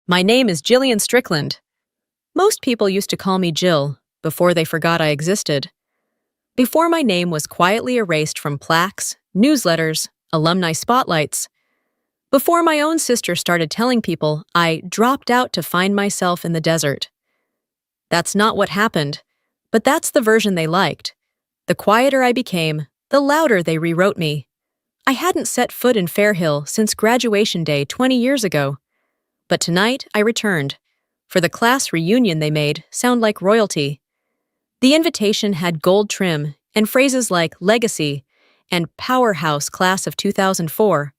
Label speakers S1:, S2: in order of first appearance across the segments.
S1: My name is Jillian Strickland. Most people used to call me Jill before they forgot I existed. Before my name was quietly erased from plaques, newsletters, alumni spotlights. Before my own sister started telling people I dropped out to find myself in the desert. That's not what happened, but that's the version they liked. The quieter I became, the louder they rewrote me. I hadn't set foot in Fairhill since graduation day 20 years ago. But tonight I returned, for the class reunion they made sound like royalty. The invitation had gold trim and phrases like legacy and powerhouse class of 2004.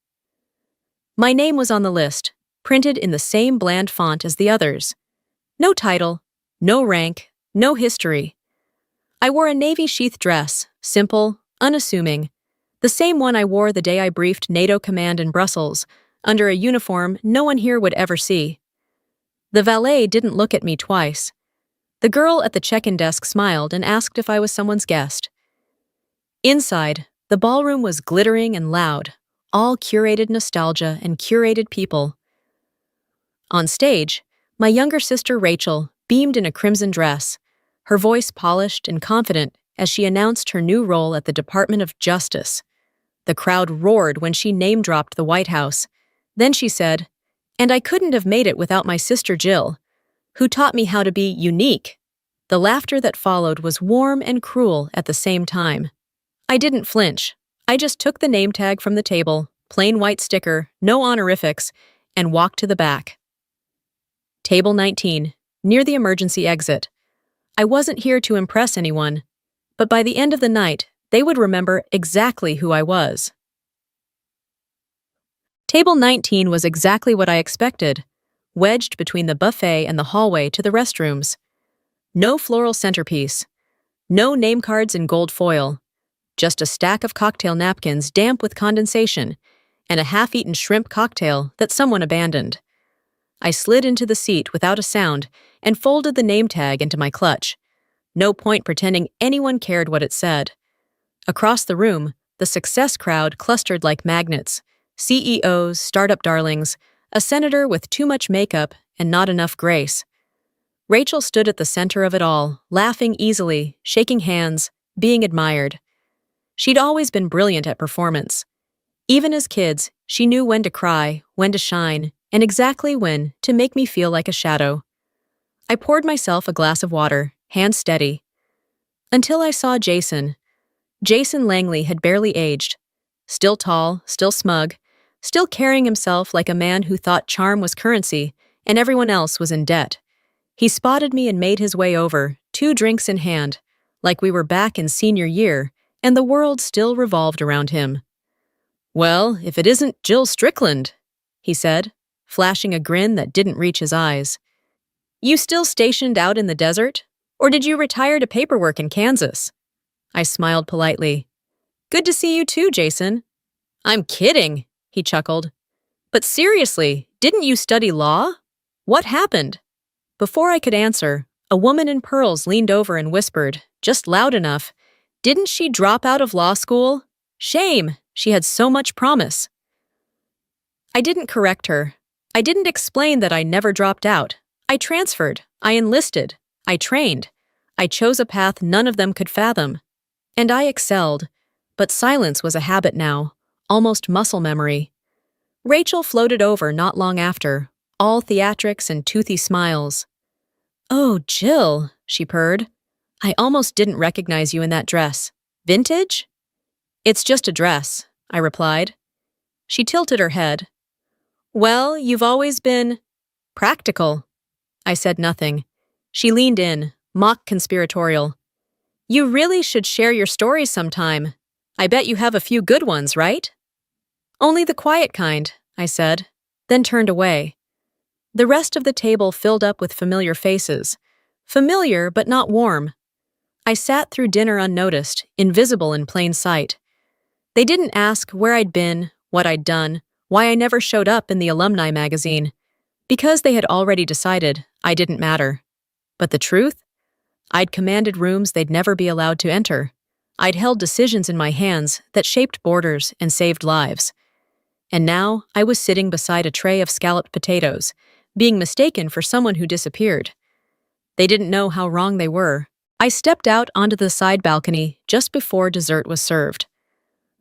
S1: My name was on the list, printed in the same bland font as the others. No title, no rank, no history. I wore a navy sheath dress, simple, unassuming, the same one I wore the day I briefed NATO command in Brussels, under a uniform no one here would ever see. The valet didn't look at me twice. The girl at the check-in desk smiled and asked if I was someone's guest. Inside, the ballroom was glittering and loud, all curated nostalgia and curated people. On stage, my younger sister Rachel beamed in a crimson dress, her voice polished and confident as she announced her new role at the Department of Justice. The crowd roared when she name-dropped the White House. Then she said, "And I couldn't have made it without my sister Jill, who taught me how to be unique." The laughter that followed was warm and cruel at the same time. I didn't flinch. I just took the name tag from the table, plain white sticker, no honorifics, and walked to the back. Table 19, near the emergency exit. I wasn't here to impress anyone, but by the end of the night, they would remember exactly who I was. Table 19 was exactly what I expected, wedged between the buffet and the hallway to the restrooms. No floral centerpiece, no name cards in gold foil, just a stack of cocktail napkins damp with condensation, and a half-eaten shrimp cocktail that someone abandoned. I slid into the seat without a sound and folded the name tag into my clutch. No point pretending anyone cared what it said. Across the room, the success crowd clustered like magnets. CEOs, startup darlings, a senator with too much makeup and not enough grace. Rachel stood at the center of it all, laughing easily, shaking hands, being admired. She'd always been brilliant at performance. Even as kids, she knew when to cry, when to shine, and exactly when to make me feel like a shadow. I poured myself a glass of water, hands steady. Until I saw Jason. Jason Langley had barely aged. Still tall, still smug, still carrying himself like a man who thought charm was currency and everyone else was in debt. He spotted me and made his way over, 2 drinks in hand, like we were back in senior year, and the world still revolved around him. "Well, if it isn't Jill Strickland," he said, flashing a grin that didn't reach his eyes. "You still stationed out in the desert? Or did you retire to paperwork in Kansas?" I smiled politely. "Good to see you too, Jason." "I'm kidding," he chuckled. "But seriously, didn't you study law? What happened?" Before I could answer, a woman in pearls leaned over and whispered, just loud enough, "Didn't she drop out of law school? Shame, she had so much promise." I didn't correct her. I didn't explain that I never dropped out. I transferred, I enlisted, I trained. I chose a path none of them could fathom. And I excelled, but silence was a habit now, almost muscle memory. Rachel floated over not long after, all theatrics and toothy smiles. "Oh, Jill," she purred. "I almost didn't recognize you in that dress. Vintage?" "It's just a dress," I replied. She tilted her head. "Well, you've always been practical." I said nothing. She leaned in, mock conspiratorial. "You really should share your stories sometime. I bet you have a few good ones, right?" "Only the quiet kind," I said, then turned away. The rest of the table filled up with familiar faces. Familiar, but not warm. I sat through dinner unnoticed, invisible in plain sight. They didn't ask where I'd been, what I'd done, why I never showed up in the alumni magazine, because they had already decided I didn't matter. But the truth? I'd commanded rooms they'd never be allowed to enter. I'd held decisions in my hands that shaped borders and saved lives. And now I was sitting beside a tray of scalloped potatoes, being mistaken for someone who disappeared. They didn't know how wrong they were. I stepped out onto the side balcony just before dessert was served.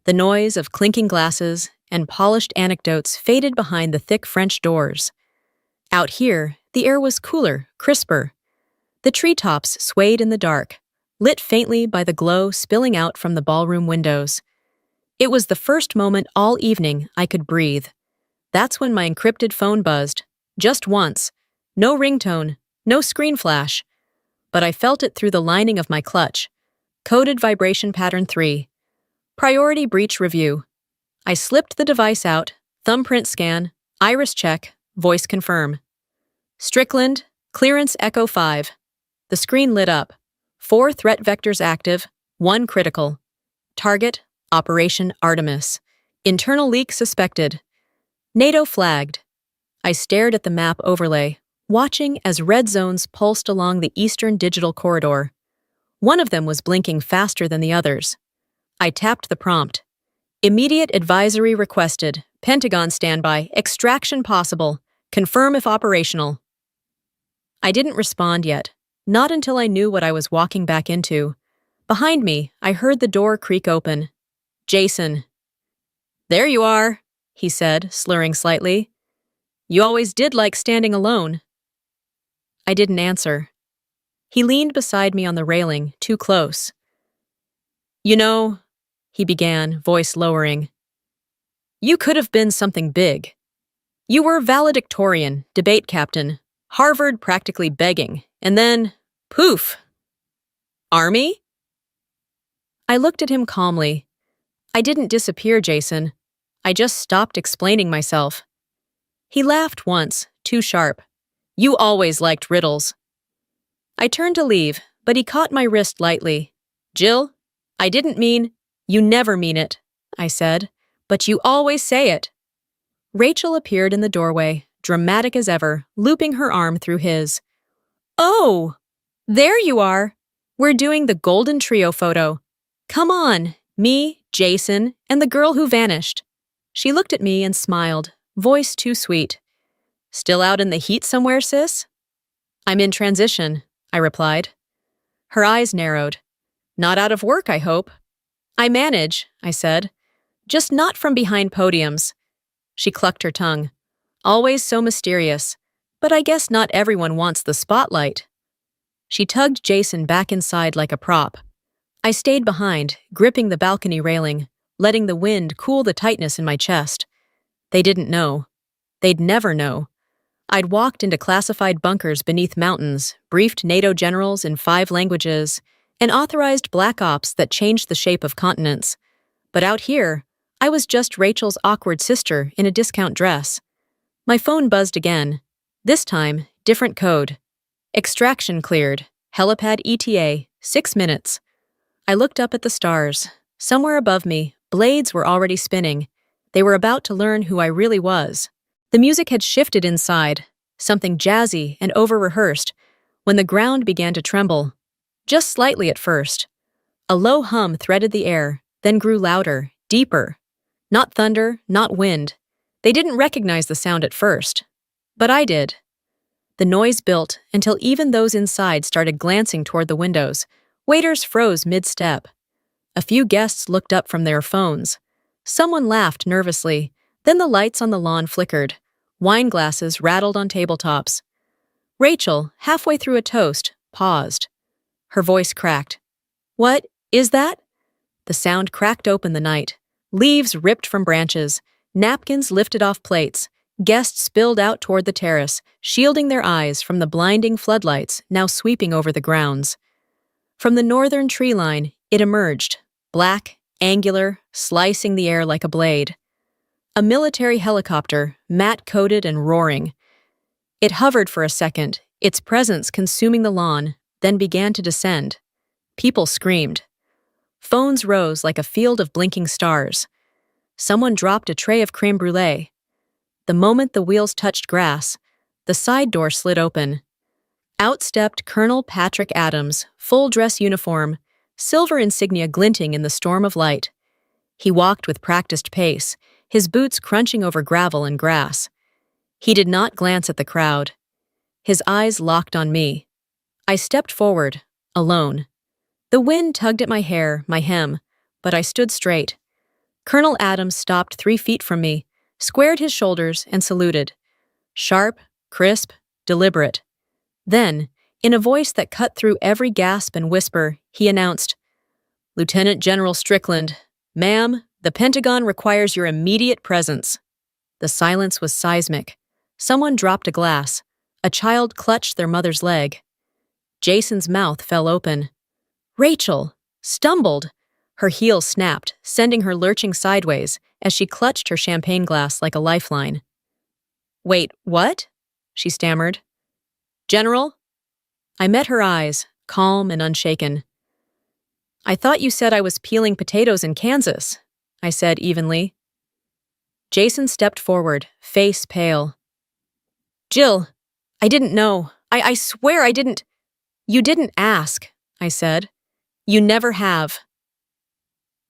S1: The noise of clinking glasses and polished anecdotes faded behind the thick French doors. Out here, the air was cooler, crisper. The treetops swayed in the dark, lit faintly by the glow spilling out from the ballroom windows. It was the first moment all evening I could breathe. That's when my encrypted phone buzzed. Just once. No ringtone, no screen flash. But I felt it through the lining of my clutch. Coded vibration pattern 3. Priority breach review. I slipped the device out, thumbprint scan, iris check, voice confirm. Strickland, clearance echo 5. The screen lit up. 4 threat vectors active, 1 critical. Target, Operation Artemis. Internal leak suspected. NATO flagged. I stared at the map overlay, watching as red zones pulsed along the eastern digital corridor. One of them was blinking faster than the others. I tapped the prompt. Immediate advisory requested. Pentagon standby. Extraction possible. Confirm if operational. I didn't respond yet, not until I knew what I was walking back into. Behind me, I heard the door creak open. Jason. There you are, he said, slurring slightly. You always did like standing alone. I didn't answer. He leaned beside me on the railing, too close. You know, he began, voice lowering. You could have been something big. You were valedictorian, debate captain, Harvard practically begging, and then, poof. Army? I looked at him calmly. I didn't disappear, Jason. I just stopped explaining myself. He laughed once, too sharp. You always liked riddles. I turned to leave, but he caught my wrist lightly. Jill, I didn't mean, you never mean it, I said, but you always say it. Rachel appeared in the doorway, dramatic as ever, looping her arm through his. Oh, there you are. We're doing the golden trio photo. Come on, me, Jason, and the girl who vanished. She looked at me and smiled, voice too sweet. Still out in the heat somewhere, sis? I'm in transition, I replied. Her eyes narrowed. Not out of work, I hope. I manage, I said. Just not from behind podiums. She clucked her tongue. Always so mysterious. But I guess not everyone wants the spotlight. She tugged Jason back inside like a prop. I stayed behind, gripping the balcony railing, letting the wind cool the tightness in my chest. They didn't know. They'd never know. I'd walked into classified bunkers beneath mountains, briefed NATO generals in 5 languages, and authorized black ops that changed the shape of continents. But out here, I was just Rachel's awkward sister in a discount dress. My phone buzzed again. This time, different code. Extraction cleared. Helipad ETA, 6 minutes. I looked up at the stars. Somewhere above me, blades were already spinning. They were about to learn who I really was. The music had shifted inside, something jazzy and over-rehearsed, when the ground began to tremble. Just slightly at first. A low hum threaded the air, then grew louder, deeper. Not thunder, not wind. They didn't recognize the sound at first. But I did. The noise built until even those inside started glancing toward the windows. Waiters froze mid-step. A few guests looked up from their phones. Someone laughed nervously. Then the lights on the lawn flickered. Wine glasses rattled on tabletops. Rachel, halfway through a toast, paused. Her voice cracked. What is that? The sound cracked open the night. Leaves ripped from branches. Napkins lifted off plates. Guests spilled out toward the terrace, shielding their eyes from the blinding floodlights now sweeping over the grounds. From the northern tree line, it emerged, black, angular, slicing the air like a blade. A military helicopter, matte-coated and roaring. It hovered for a second, its presence consuming the lawn, then began to descend. People screamed. Phones rose like a field of blinking stars. Someone dropped a tray of crème brûlée. The moment the wheels touched grass, the side door slid open. Out stepped Colonel Patrick Adams, full-dress uniform, silver insignia glinting in the storm of light. He walked with practiced pace, his boots crunching over gravel and grass. He did not glance at the crowd. His eyes locked on me. I stepped forward, alone. The wind tugged at my hair, my hem, but I stood straight. Colonel Adams stopped 3 feet from me, squared his shoulders, and saluted. Sharp, crisp, deliberate. Then, in a voice that cut through every gasp and whisper, he announced, "Lieutenant General Strickland, ma'am, the Pentagon requires your immediate presence." The silence was seismic. Someone dropped a glass. A child clutched their mother's leg. Jason's mouth fell open. Rachel stumbled. Her heel snapped, sending her lurching sideways as she clutched her champagne glass like a lifeline. "Wait, what?" she stammered. "General?" I met her eyes, calm and unshaken. "I thought you said I was peeling potatoes in Kansas," I said evenly. Jason stepped forward, face pale. "Jill, I didn't know. I swear I didn't." "You didn't ask," I said. "You never have."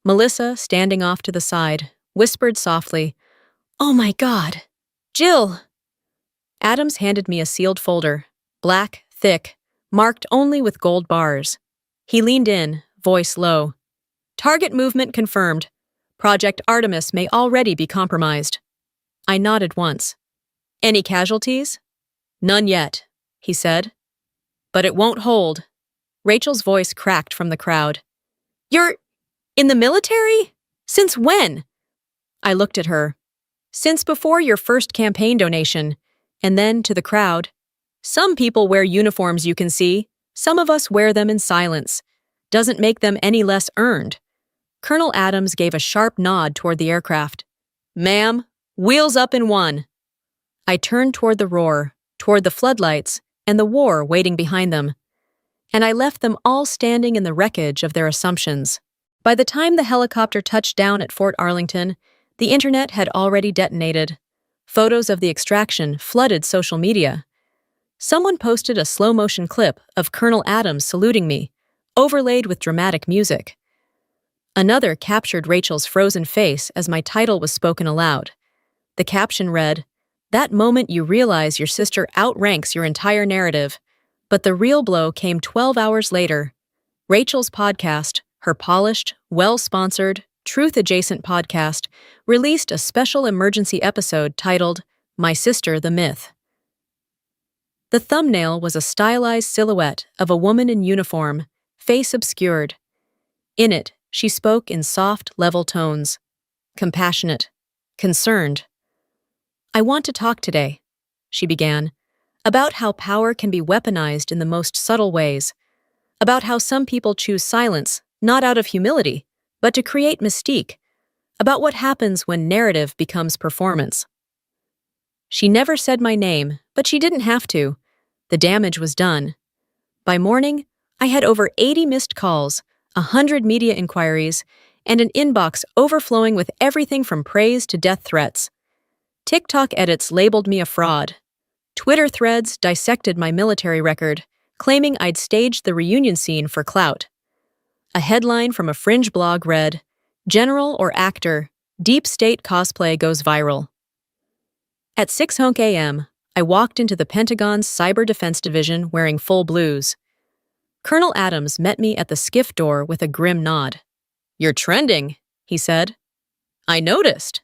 S1: Melissa, standing off to the side, whispered softly, "Oh my God, Jill!" Adams handed me a sealed folder, black, thick, marked only with gold bars. He leaned in, voice low. "Target movement confirmed. Project Artemis may already be compromised." I nodded once. "Any casualties?" "None yet," he said. "But it won't hold." Rachel's voice cracked from the crowd. "You're in the military? Since when?" I looked at her. "Since before your first campaign donation." And then to the crowd. "Some people wear uniforms you can see. Some of us wear them in silence. Doesn't make them any less earned." Colonel Adams gave a sharp nod toward the aircraft. "Ma'am, wheels up in 1." I turned toward the roar, toward the floodlights, and the war waiting behind them. And I left them all standing in the wreckage of their assumptions. By the time the helicopter touched down at Fort Arlington, the internet had already detonated. Photos of the extraction flooded social media. Someone posted a slow-motion clip of Colonel Adams saluting me, overlaid with dramatic music. Another captured Rachel's frozen face as my title was spoken aloud. The caption read, "That moment you realize your sister outranks your entire narrative." But the real blow came 12 hours later. Rachel's podcast, her polished, well-sponsored, truth-adjacent podcast, released a special emergency episode titled, "My Sister the Myth." The thumbnail was a stylized silhouette of a woman in uniform, face obscured. In it, she spoke in soft, level tones. Compassionate. Concerned. "I want to talk today," she began, "about how power can be weaponized in the most subtle ways. About how some people choose silence, not out of humility, but to create mystique. About what happens when narrative becomes performance." She never said my name, but she didn't have to. The damage was done. By morning, I had over 80 missed calls, 100 media inquiries, and an inbox overflowing with everything from praise to death threats. TikTok edits labeled me a fraud. Twitter threads dissected my military record, claiming I'd staged the reunion scene for clout. A headline from a fringe blog read, "General or actor, deep state cosplay goes viral." At 6 a.m., I walked into the Pentagon's Cyber Defense Division wearing full blues. Colonel Adams met me at the skiff door with a grim nod. "You're trending," he said. "I noticed."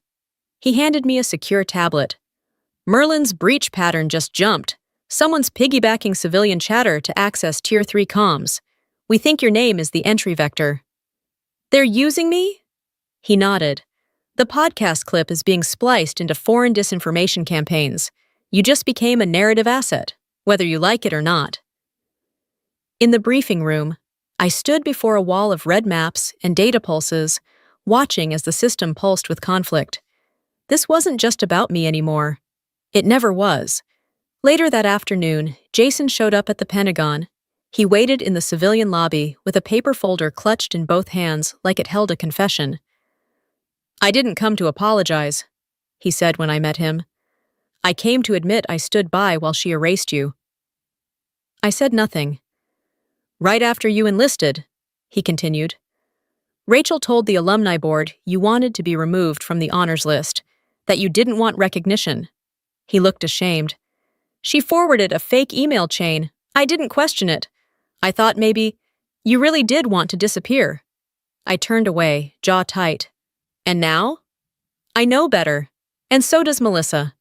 S1: He handed me a secure tablet. "Merlin's breach pattern just jumped. Someone's piggybacking civilian chatter to access Tier 3 comms. We think your name is the entry vector." "They're using me?" He nodded. "The podcast clip is being spliced into foreign disinformation campaigns. You just became a narrative asset, whether you like it or not." In the briefing room, I stood before a wall of red maps and data pulses, watching as the system pulsed with conflict. This wasn't just about me anymore. It never was. Later that afternoon, Jason showed up at the Pentagon. He waited in the civilian lobby with a paper folder clutched in both hands like it held a confession. "I didn't come to apologize," he said when I met him. "I came to admit I stood by while she erased you." I said nothing. "Right after you enlisted," he continued, "Rachel told the alumni board you wanted to be removed from the honors list, that you didn't want recognition. He looked ashamed. She forwarded a fake email chain. I didn't question it. I thought maybe you really did want to disappear. I turned away, jaw tight. And now? I know better. And so does Melissa.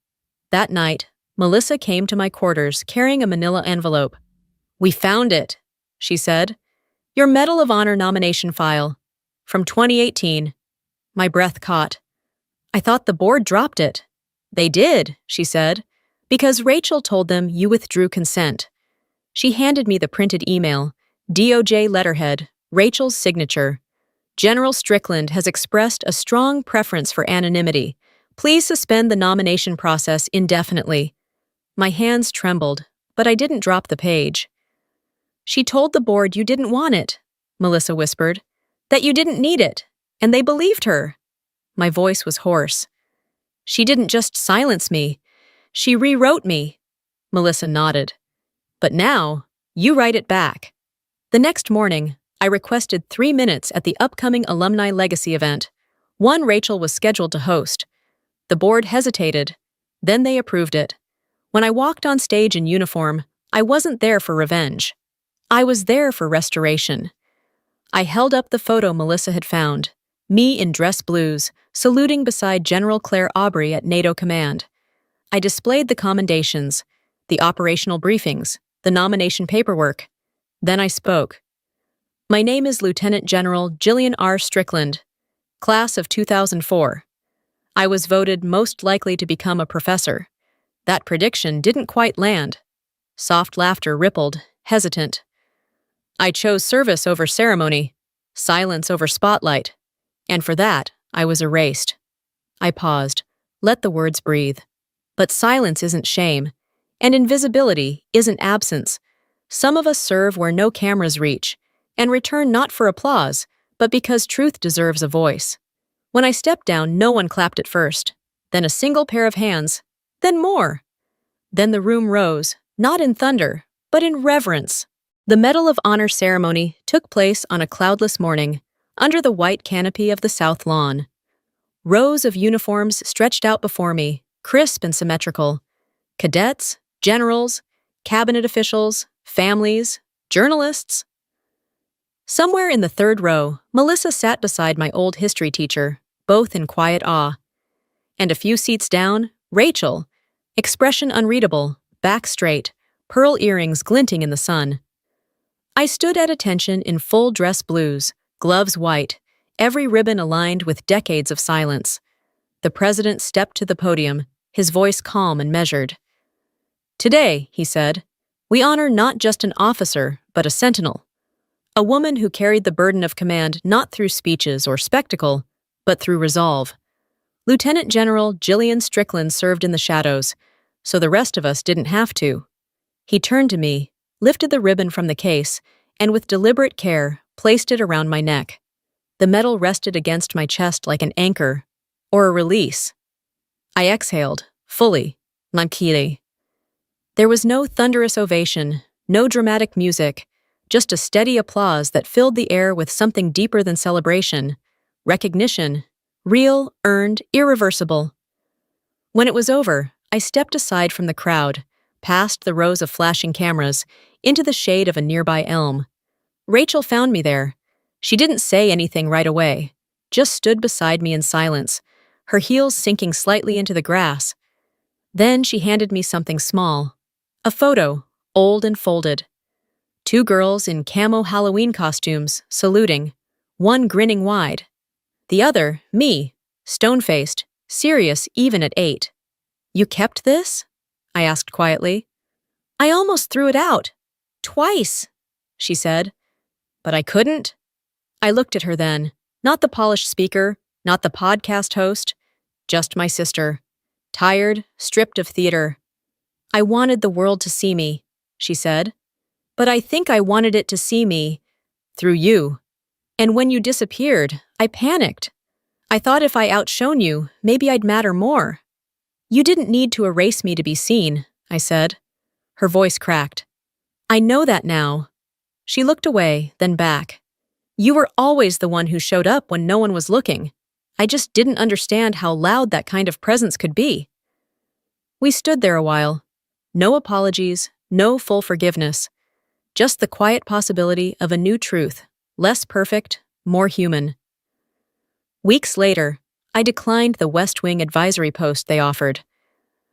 S1: That night, Melissa came to my quarters carrying a manila envelope. "We found it," she said. "Your Medal of Honor nomination file. From 2018. My breath caught. I thought the board dropped it. "They did," she said, "because Rachel told them you withdrew consent." She handed me the printed email, DOJ letterhead, Rachel's signature. "General Strickland has expressed a strong preference for anonymity. Please suspend the nomination process indefinitely." My hands trembled, but I didn't drop the page. "She told the board you didn't want it," Melissa whispered, "that you didn't need it, and they believed her." My voice was hoarse. "She didn't just silence me. She rewrote me." Melissa nodded. "But now, you write it back." The next morning, I requested 3 minutes at the upcoming alumni legacy event. One Rachel was scheduled to host. The board hesitated. Then they approved it. When I walked on stage in uniform, I wasn't there for revenge. I was there for restoration. I held up the photo Melissa had found, me in dress blues, saluting beside General Claire Aubrey at NATO Command. I displayed the commendations, the operational briefings, the nomination paperwork. Then I spoke. "My name is Lieutenant General Jillian R. Strickland, class of 2004. I was voted most likely to become a professor. That prediction didn't quite land." Soft laughter rippled, hesitant. "I chose service over ceremony, silence over spotlight, and for that, I was erased." I paused, let the words breathe. But silence isn't shame, and invisibility isn't absence. Some of us serve where no cameras reach, and return not for applause, but because truth deserves a voice. When I stepped down, no one clapped at first, then a single pair of hands, then more. Then the room rose, not in thunder, but in reverence. The Medal of Honor ceremony took place on a cloudless morning, under the white canopy of the South Lawn. Rows of uniforms stretched out before me, crisp and symmetrical. Cadets, generals, cabinet officials, families, journalists. Somewhere in the third row, Melissa sat beside my old history teacher, both in quiet awe. And a few seats down, Rachel, expression unreadable, back straight, pearl earrings glinting in the sun. I stood at attention in full dress blues, gloves white, every ribbon aligned with decades of silence. The president stepped to the podium, his voice calm and measured. "Today," he said, "we honor not just an officer, but a sentinel. A woman who carried the burden of command not through speeches or spectacle, but through resolve. Lieutenant General Jillian Strickland served in the shadows, so the rest of us didn't have to." He turned to me, lifted the ribbon from the case, and with deliberate care, placed it around my neck. The medal rested against my chest like an anchor, or a release. I exhaled, fully, tranquille. There was no thunderous ovation, no dramatic music, just a steady applause that filled the air with something deeper than celebration, recognition, real, earned, irreversible. When it was over, I stepped aside from the crowd, past the rows of flashing cameras, into the shade of a nearby elm. Rachel found me there. She didn't say anything right away, just stood beside me in silence, her heels sinking slightly into the grass. Then she handed me something small, a photo, old and folded. 2 girls in camo Halloween costumes, saluting, one grinning wide. The other, me, stone-faced, serious even at 8. "You kept this?" I asked quietly. "I almost threw it out. Twice," she said. "But I couldn't." I looked at her then, not the polished speaker, not the podcast host, just my sister, tired, stripped of theater. "I wanted the world to see me," she said. "But I think I wanted it to see me through you. And when you disappeared, I panicked. I thought if I outshone you, maybe I'd matter more." "You didn't need to erase me to be seen," I said. Her voice cracked. "I know that now." She looked away, then back. "You were always the one who showed up when no one was looking. I just didn't understand how loud that kind of presence could be." We stood there a while. No apologies, no full forgiveness. Just the quiet possibility of a new truth, less perfect, more human. Weeks later, I declined the West Wing advisory post they offered.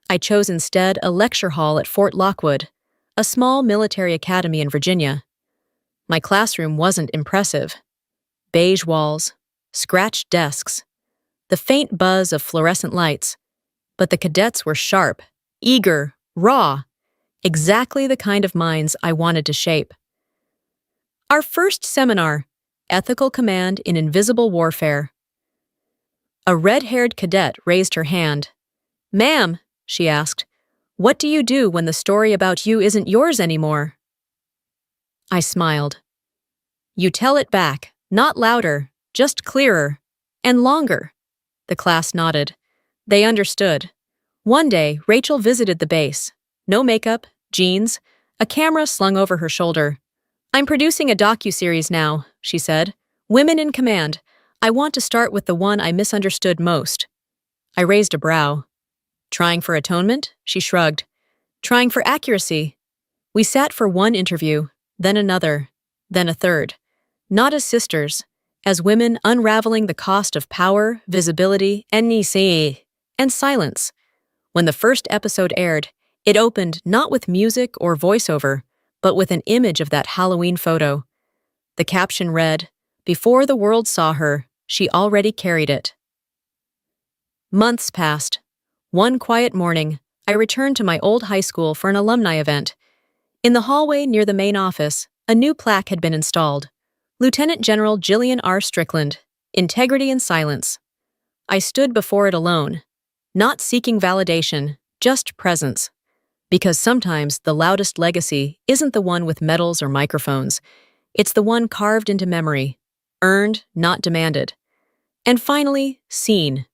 S1: I chose instead a lecture hall at Fort Lockwood, a small military academy in Virginia. My classroom wasn't impressive. Beige walls, scratched desks, the faint buzz of fluorescent lights. But the cadets were sharp, eager, raw, exactly the kind of minds I wanted to shape. Our first seminar, Ethical Command in Invisible Warfare. A red-haired cadet raised her hand. "Ma'am," she asked, "what do you do when the story about you isn't yours anymore?" I smiled. "You tell it back, not louder, just clearer. And longer." The class nodded. They understood. One day, Rachel visited the base. No makeup, jeans, a camera slung over her shoulder. "I'm producing a docuseries now," she said. "Women in Command. I want to start with the one I misunderstood most." I raised a brow. "Trying for atonement?" She shrugged. "Trying for accuracy." We sat for one interview, then another, then a third. Not as sisters, as women unraveling the cost of power, visibility, and silence. When the first episode aired, it opened not with music or voiceover, but with an image of that Halloween photo. The caption read, "Before the world saw her, she already carried it." Months passed. One quiet morning, I returned to my old high school for an alumni event. In the hallway near the main office, a new plaque had been installed. Lieutenant General Jillian R. Strickland, Integrity and Silence. I stood before it alone, not seeking validation, just presence. Because sometimes the loudest legacy isn't the one with medals or microphones. It's the one carved into memory, earned, not demanded. And finally, seen.